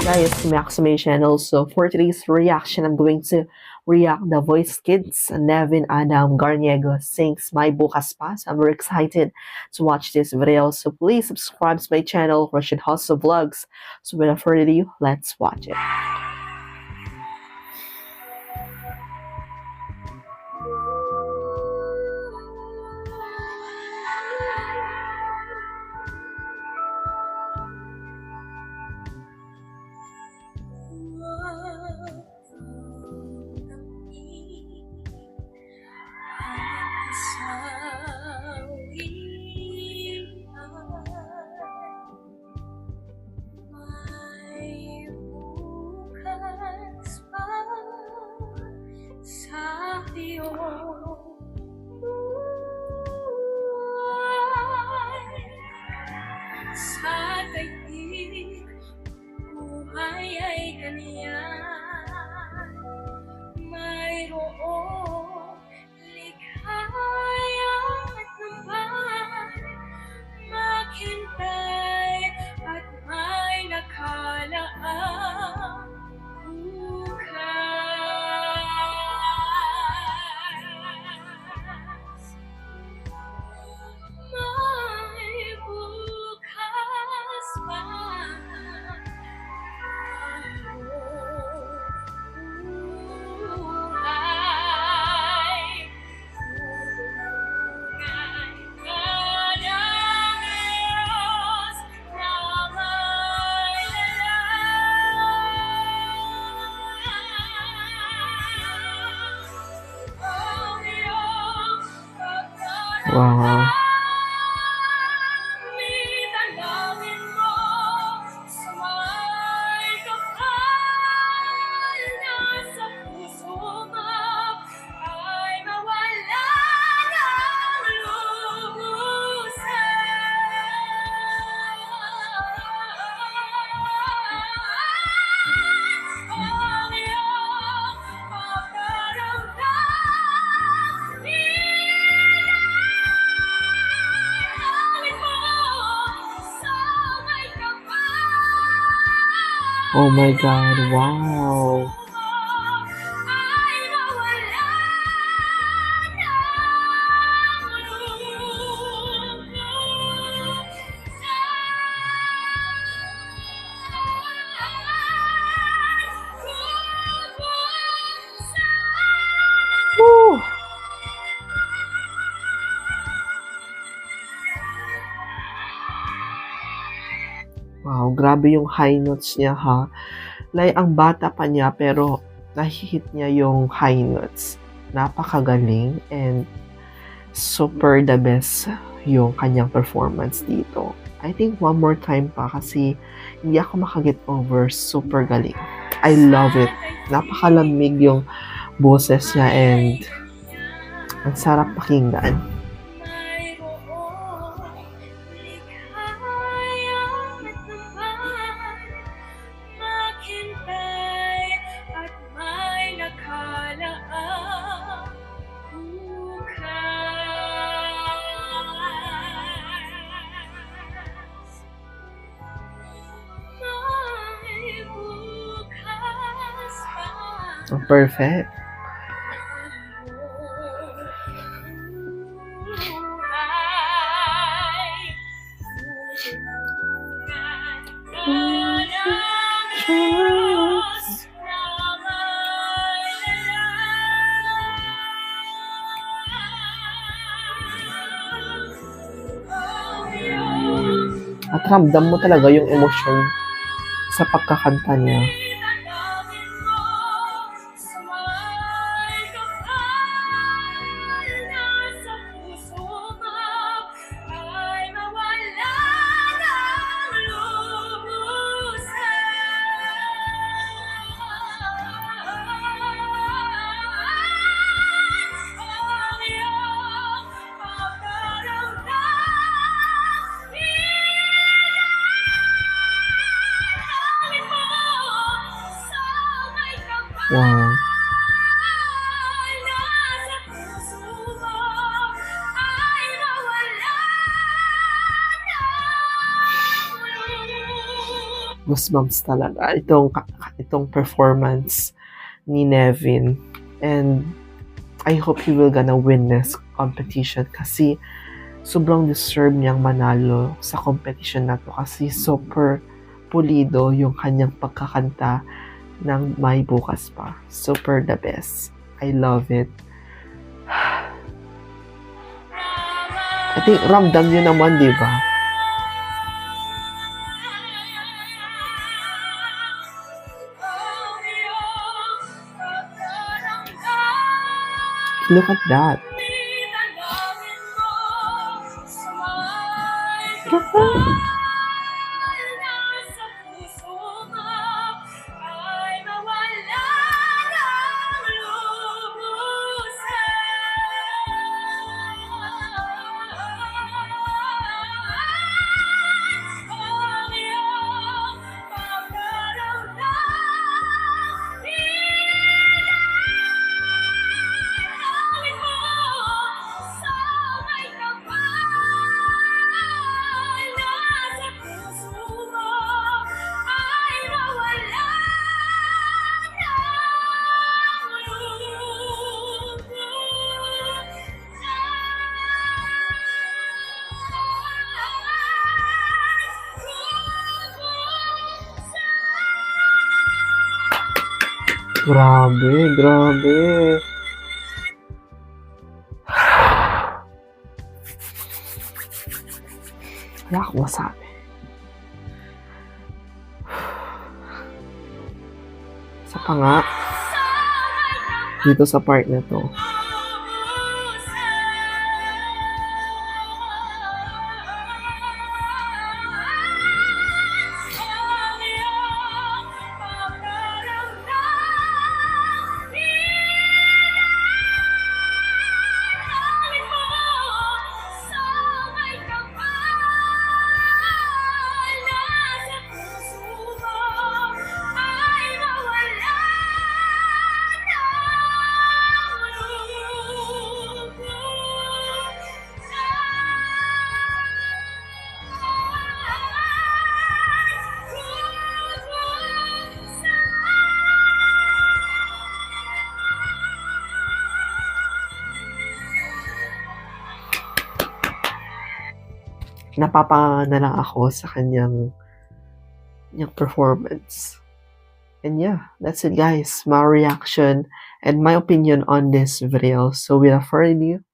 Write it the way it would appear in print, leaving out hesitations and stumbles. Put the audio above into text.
guys, Maxime channel. So for today's reaction, I'm going to react the Voice Kids Nevin Adam Garniego sings My Bukas Pa. So I'm very excited to watch this video. So please subscribe to my channel, Russian Hustle Vlogs. So without further ado, let's watch it. Sa daigdig, buhay ay ganyan. Mayroong ligaya at naman maghintay at may nakalaang bukas. May bukas pa. Wow. Oh my God, wow. Woo! Wow, grabe yung high notes niya ha. Like, ang bata pa niya pero nahihit niya yung high notes. Napakagaling and super the best yung kanyang performance dito. I think one more time pa kasi hindi ako makaget over. Super galing. I love it. Napakalamig yung boses niya and ang sarap pakinggan. Oh, perfect. At ramdam mo talaga yung emosyon sa pagkakanta niya. goosebumps talaga itong performance ni Nevin. And I hope he will gonna win this competition kasi sobrang deserve niyang manalo sa competition na to kasi super pulido yung kanyang pagkakanta ng May Bukas Pa. Super the best. I love it. I think ramdam yun naman, di ba? Look at that. Grabe. Wala akong masabi. Isa pa nga, dito sa part na to, napapanga na lang ako sa kanyang performance. And yeah, that's it guys. My reaction and my opinion on this video. So without further ado,